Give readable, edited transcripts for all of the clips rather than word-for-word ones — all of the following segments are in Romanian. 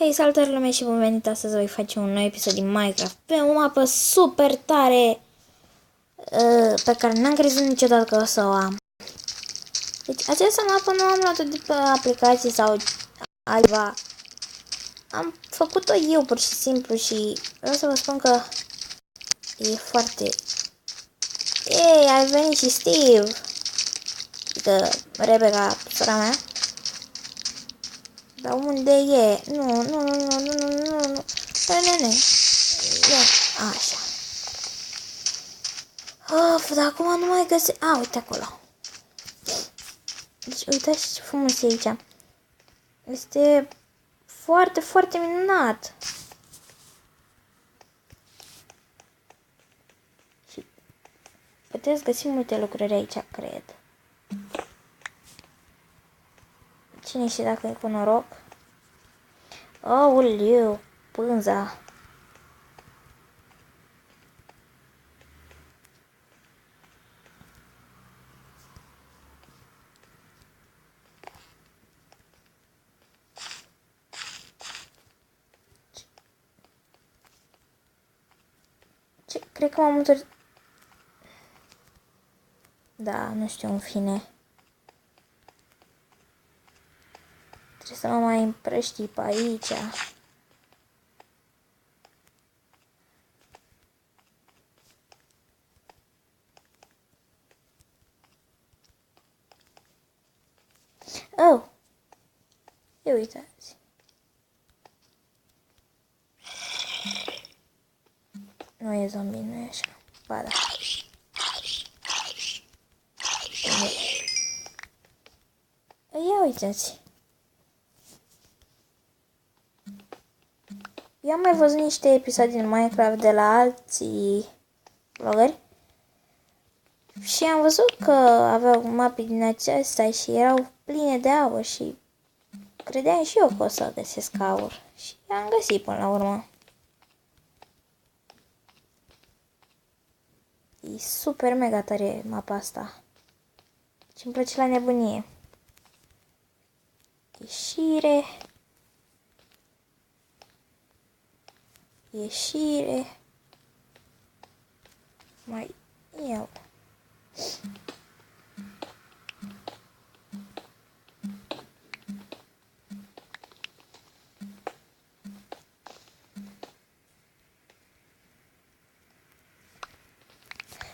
Hei, salutare lume și bun venit! Astăzi voi face un nou episod din Minecraft pe o mapă super tare pe care n-am crezut niciodată că o să o am. Deci această mapă nu am luat-o de pe aplicații sau altceva. Am făcut-o eu pur și simplu și vreau să vă spun că e foarte... Ei, ai venit și Steve! Adică Rebecca, sora mea. Dar unde e? Nu. Așa. Of, dar acum nu mai găsesc. A, uite acolo. Deci, uitați ce frumos e aici. Este foarte, foarte minunat. Și puteți găsi multe lucruri aici, cred. Cine știe dacă e cu noroc? Aoleu, pânza. Ce? Cred că m-am întors. Da, nu știu, în fine. Trebuie să mă mai împrăștii pe aici. Oh! Ia uitați. Nu e zombie, nu e așa. Ba da. Ia uitați. Eu am mai văzut niște episoade din Minecraft de la alții vloggeri și am văzut că aveau mape din acestea și erau pline de aur și credeam și eu că o să găsesc aur și am găsit până la urmă. E super mega tare mapa asta și îmi place la nebunie. Ieșire. Ieșire. Mai iau.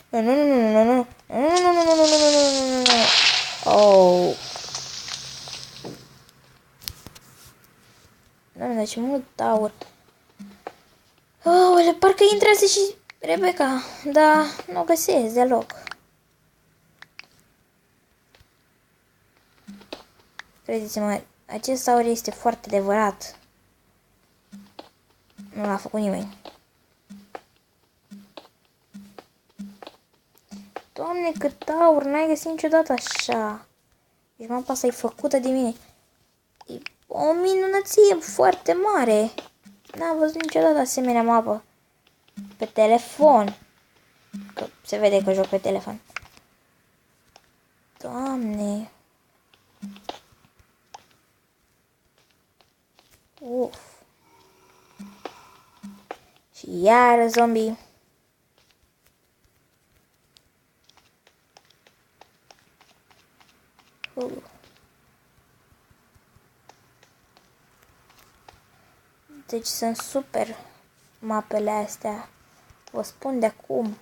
Nu. Oh. Doamne, ce mult aur. Oh, parcă intrase și Rebecca, dar nu o găsesc deloc. Credeți-mă, acest aur este foarte adevărat. Nu l-a făcut nimeni. Doamne, cât aur, n-ai găsit niciodată așa. Deci mapa asta e făcută de mine. E o minunăție foarte mare. N-am văzut niciodată asemenea mapă. Pe telefon. Că se vede că joc pe telefon. Doamne. Uf. Și iară zombie. Deci sunt super mapele astea. Vă spun de acum.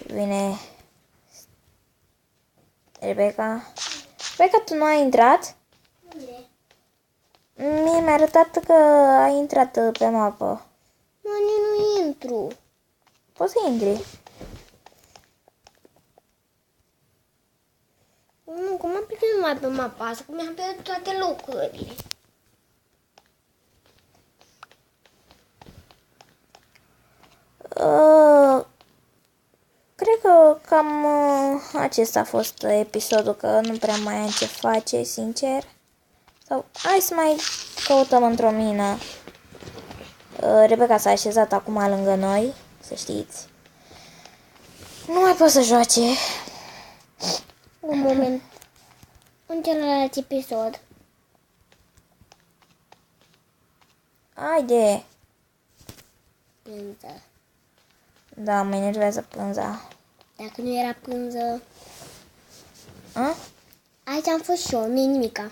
Vine Rebecca. Rebecca, tu nu ai intrat? Mie mi-a arătat că ai intrat pe mapă. Nu intru. Poți să intri. Nu, cum am pierdut numai pe mapa asta, cum mi-am pierdut toate locurile. Cred că cam acesta a fost episodul, că nu prea mai am ce face, sincer. Sau hai să mai căutăm într-o mină. Rebecca s-a așezat acum lângă noi, să știți. Nu mai pot să joace. Un moment. în celălalt episod. Haide! Pânză. Da, mă enervează pânza. Dacă nu era pânză... A? Aici am fost și eu, nu nimica.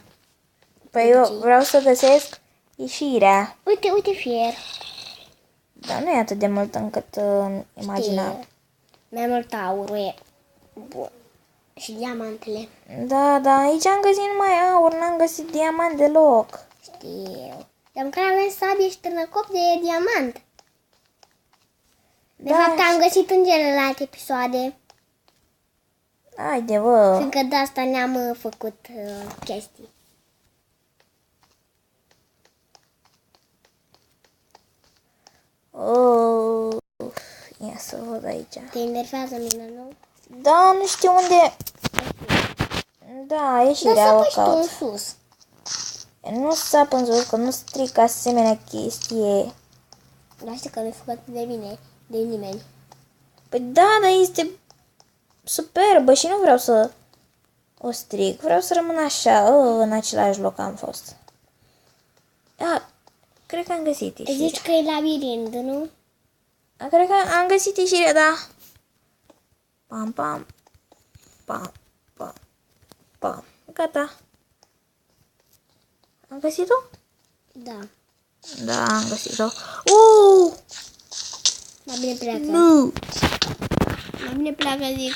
Păi eu vreau să găsesc ieșirea. Uite, uite fier. Dar nu e atât de mult încât imaginam. Mai mult aurul e. Bun. Și diamantele. Da, da, aici am găsit numai aur, n-am găsit diamant deloc. Știu. Dar măcar avem sabie și târnăcop de diamant. De Da. fapt am găsit în celelalte episoade. Haide, bă. Fiindcă de asta ne-am făcut chestii. Oh, ia să văd aici. Te enervează mine, nu? Da, nu știu unde... Da, Dar ieșirea să o pui tu în caut. sus. Nu sap în sus, că nu stric asemenea chestie. Dar știu că nu-i făcut de bine, de nimeni. Păi da, dar este superbă și nu vreau să o stric. Vreau să rămân așa, în același loc am fost. Cred că am găsit ieșirea. Zici că e labirint, nu? Cred că am găsit ieșirea, da. Pam, pam, pam, pam, pam. Gata. Am găsit-o? Da. Da, am găsit-o. Mai bine pleacă. Nu! Mai bine pleacă, zic.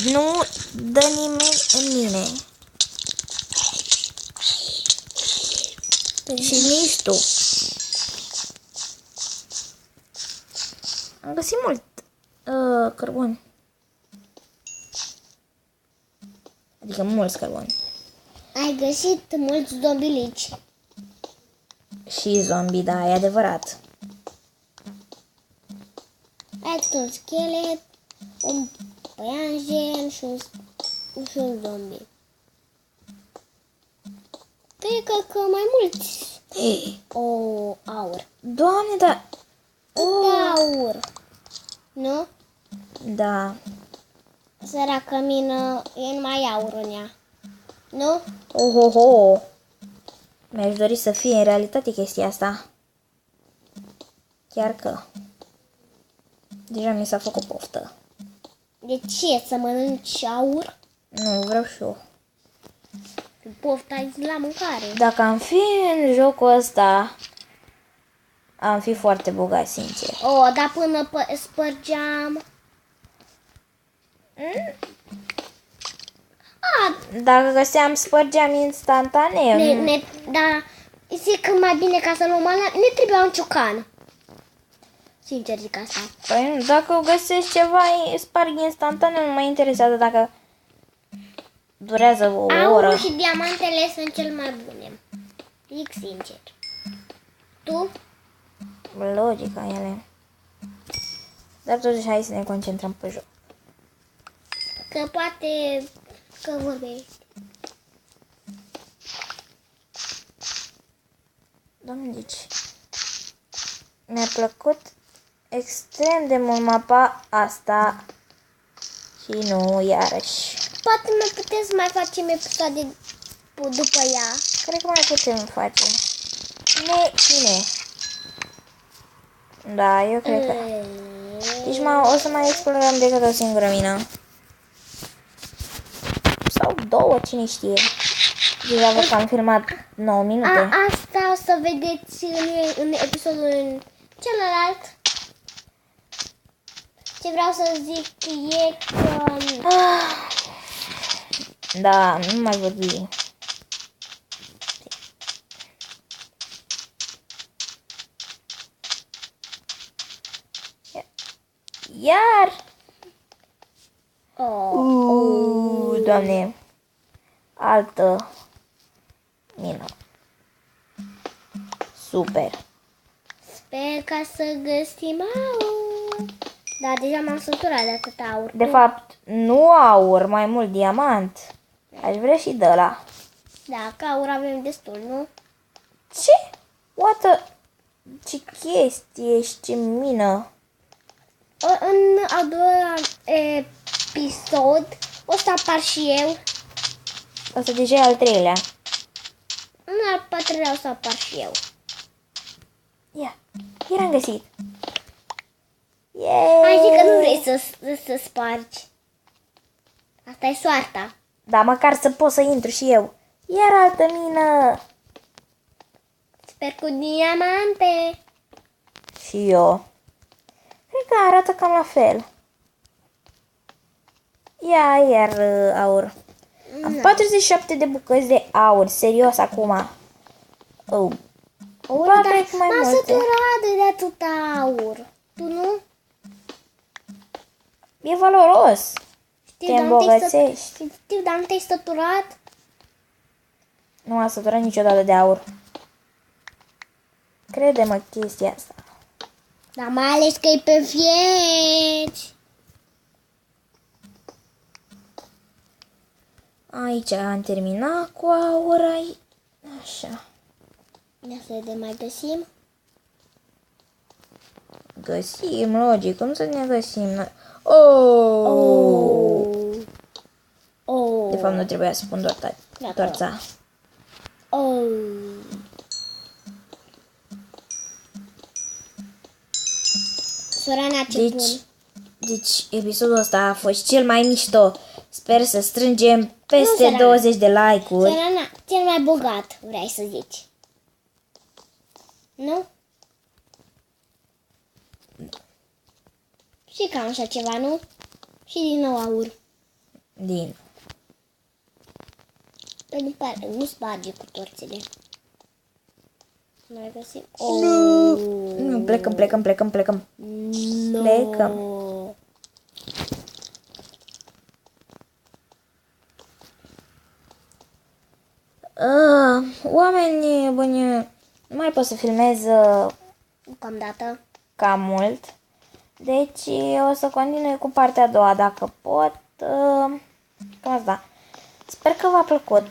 Nu dă nimeni în mine. Și nici tu. Am găsit mult cărbuni. Adică mulți cărbuni. Ai găsit mulți zombilici. Și zombie, da, e adevărat. Ai un schelet, un păianjen și un zombie. Cred că mai mulți. Aur. Doamne, da. Aur. Nu? Da. Săracă mină, e numai aur în ea. Nu? Ohoho. Mi-aș dori să fie în realitate chestia asta. Chiar că. Deja mi s-a făcut poftă. De ce? Să mănânci aur? Nu, vreau și eu. Pofta la mâncare. Dacă am fi în jocul ăsta, am fi foarte bogat, sincer. Dar până spărgeam... Dacă găseam, spărgeam instantaneu. Da, zic că mai bine ca să luăm ala, ne trebuia un ciocan. Sincer zic asta. Păi nu, dacă găsesc ceva, sparg instantaneu, nu mă interesează dacă durează o oră. Aurul și diamantele sunt cel mai bune. Zic sincer. Tu? Logica ele. Dar totuși hai să ne concentrăm pe joc. Că poate că vorbești. Doamne, deci mi-a plăcut extrem de mult mapa asta și nu iarăși. Poate mai putem să mai facem episoade după ea. Cred că mai putem face. Cine? Da, eu cred că. Deci o să mai explorăm decât o singură mină. Sau două, cine știe. Deja văd că am filmat 9 minute. Asta o să vedeți în episodul celălalt. Ce vreau să zic e că... Da, nu mai vorbi. Iar! Doamne! Altă mină. Super! Sper ca să găsim aur. Da, deja m-am săturat de atât aur. De fapt, nu aur, mai mult diamant. Aș vrea și de ăla. Da, că aur avem destul, nu? Ce? Ce chestie și ce mină. În al doilea episod o să apar și eu. Asta deja e al treilea. În al patrulea o să apar și eu. Ia, iar am găsit. Yay! Hai zic că nu vrei să spargi. Asta e soarta. Da, măcar să pot să intru și eu. Iar altă mină. Sper cu diamante. Și eu. Cred că arată cam la fel. Ia, iar aur. Am 47 de bucăți de aur. Serios acum. Oh. Dar Mai m-am multe. săturat de atâta aur. Tu nu? E valoros. Te Știu, dar nu te-ai îmbogățești. Știu, dar nu te-ai săturat? Nu m-am săturat niciodată de aur. Crede-mă chestia asta. Dar mai ales că e pe vieți. Aici am terminat cu aur. Așa. Ia să vedem, mai găsim. Găsim, logic. Cum să ne găsim noi? Oh! Oh. De fapt nu trebuia să spun torța. Oh. Sorana, ce bun. Deci episodul ăsta a fost cel mai mișto. Sper să strângem peste Sorana. 20 de like-uri. Sorana, cel mai bogat, vrei să zici. Nu? Și cam așa ceva, nu? Și din nou aur. Din. Nu sparge cu torțele. Mai găsim. Nu, plecăm. Plecăm. Oameni buni, nu mai pot să filmez Deocamdată. cam mult. Deci o să continui cu partea a doua dacă pot. Cam asta. Sper că v-a plăcut.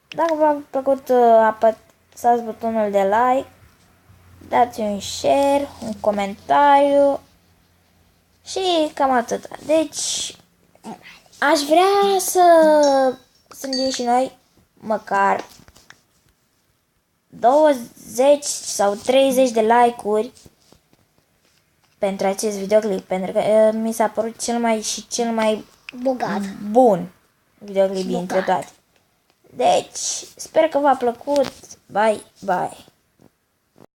Dacă v-a plăcut, apăsați butonul de like, dați un share, un comentariu și cam atât. Deci, aș vrea să strângem și noi măcar 20 sau 30 de like-uri pentru acest videoclip, pentru că mi s-a părut cel mai Bogat. bun videoclip dintre toate. Deci, sper că v-a plăcut. Bye, bye.